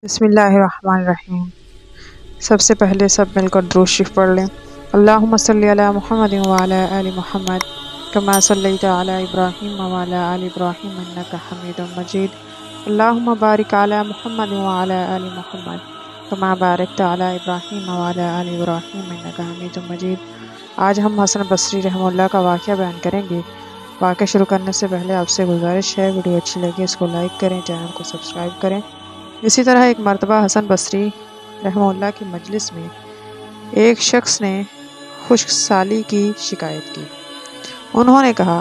بسم اللہ الرحمن الرحیم۔ سب سے پہلے سب مل کر درود شریف پڑھ لیں۔ اللہم صلی علی محمد وعلی آل محمد کما صلیت علی ابراہیم وعلی آل ابراہیم انک حمید مجید۔ اللہم بارک علی محمد وعلی آل محمد کما بارکت علی ابراہیم وعلی آل ابراہیم انک حمید مجید۔ آج ہم حسن بصری رحمہ اللہ کا واقعہ بیان کریں گے۔ واقعہ شروع کرنے سے پہلے آپ سے گزارش ہے، ویڈیو اچھی لگے اس کو لائک کریں، چینل کو سبسکرائب کریں۔ اسی طرح ایک مرتبہ حسن بصری رحمہ اللہ کی مجلس میں ایک شخص نے خشک سالی کی شکایت کی۔ انہوں نے کہا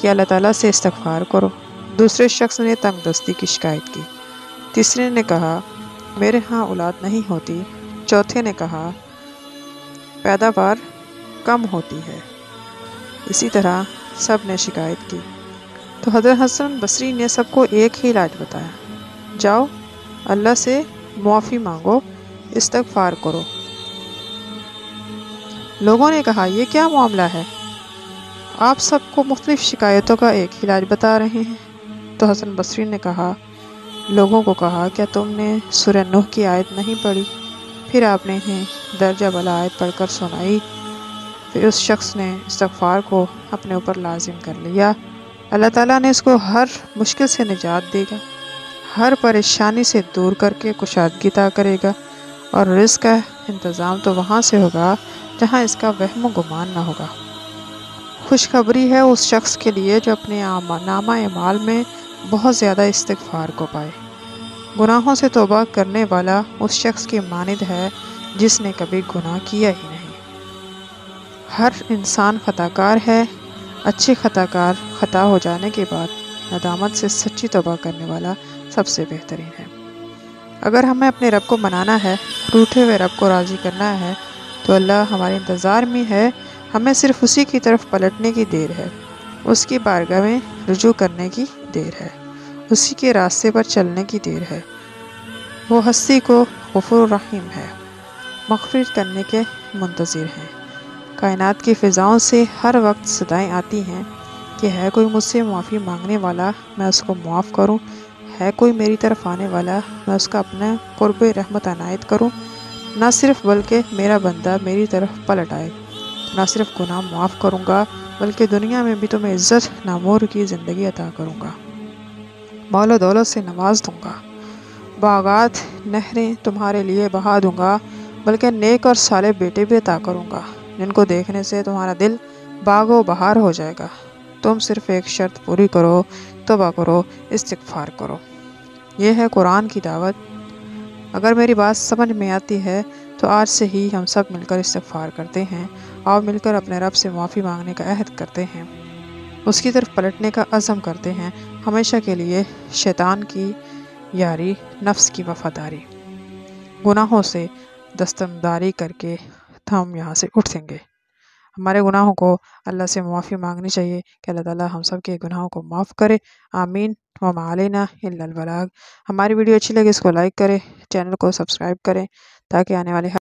کہ اللہ تعالیٰ سے استغفار کرو۔ دوسرے شخص نے تنگ دستی کی شکایت کی۔ تیسرے نے کہا میرے ہاں اولاد نہیں ہوتی۔ چوتھے نے کہا پیداوار کم ہوتی ہے۔ اسی طرح سب نے شکایت کی تو حضرت حسن بصری نے سب کو ایک ہی علاج بتایا، جاؤ اللہ سے معافی مانگو، استغفار کرو۔ لوگوں نے کہا یہ کیا معاملہ ہے، آپ سب کو مختلف شکایتوں کا ایک ہی علاج بتا رہے ہیں؟ تو حسن بصری نے لوگوں کو کہا کیا تم نے سورہ نوح کی آیت نہیں پڑھی؟ پھر آپ نے انہیں درجہ بالا آیت پڑھ کر سنائی۔ پھر اس شخص نے استغفار کو اپنے اوپر لازم کر لیا، اللہ تعالیٰ نے اس کو ہر مشکل سے نجات دے گا، ہر پریشانی سے دور کر کے کشادگی عطا کرے گا، اور رزق کا انتظام تو وہاں سے ہوگا جہاں اس کا وہم و گمان نہ ہوگا۔ خوشخبری ہے اس شخص کے لیے جو اپنے نامہ اعمال میں بہت زیادہ استغفار کو پائے۔ گناہوں سے توبہ کرنے والا اس شخص کی مانند ہے جس نے کبھی گناہ کیا ہی نہیں۔ ہر انسان خطا کار ہے، اچھے خطا کار خطا ہو جانے کے بعد ندامت سے سچی توبہ کرنے والا سب سے بہترین ہے۔ اگر ہمیں اپنے رب کو منانا ہے، روٹھے ہوئے رب کو راضی کرنا ہے، تو اللہ ہمارے انتظار میں ہے، ہمیں صرف اسی کی طرف پلٹنے کی دیر ہے، اس کی بارگاہ میں رجوع کرنے کی دیر ہے، اسی کے راستے پر چلنے کی دیر ہے۔ وہ ہستی کو غفور رحیم ہے، مغفرت کرنے کے منتظر ہیں۔ کائنات کی فضاؤں سے ہر وقت صدائیں آتی ہیں کہ ہے کوئی مجھ سے معافی مانگنے والا، میں اس کو معاف کروں، ہے کوئی میری طرف آنے والا، میں اس کا اپنا قرب رحمت عنایت کروں۔ نہ صرف بلکہ میرا بندہ میری طرف پلٹ آئے، نہ صرف گناہ معاف کروں گا بلکہ دنیا میں بھی تمہیں عزت نامور کی زندگی عطا کروں گا، مال و دولت سے نواز دوں گا، باغات نہریں تمہارے لیے بہا دوں گا، بلکہ نیک اور صالح بیٹے بھی عطا کروں گا جن کو دیکھنے سے تمہارا دل باغ و بہار ہو جائے گا۔ تم صرف ایک شرط پوری کرو، توبہ کرو، استغفار کرو۔ یہ ہے قرآن کی دعوت۔ اگر میری بات سمجھ میں آتی ہے تو آج سے ہی ہم سب مل کر استغفار کرتے ہیں اور مل کر اپنے رب سے معافی مانگنے کا عہد کرتے ہیں، اس کی طرف پلٹنے کا عزم کرتے ہیں، ہمیشہ کے لیے شیطان کی یاری، نفس کی وفاداری، گناہوں سے دستبرداری کر کے ہم یہاں سے اٹھیں گے۔ ہمارے گناہوں کو اللہ سے معافی مانگنی چاہیے کہ اللہ تعالیٰ ہم سب کے گناہوں کو معاف کرے، آمین۔ وما علینا الا البلاغ۔ ہماری ویڈیو اچھی لگے اس کو لائک کریں، چینل کو سبسکرائب کریں تاکہ آنے والے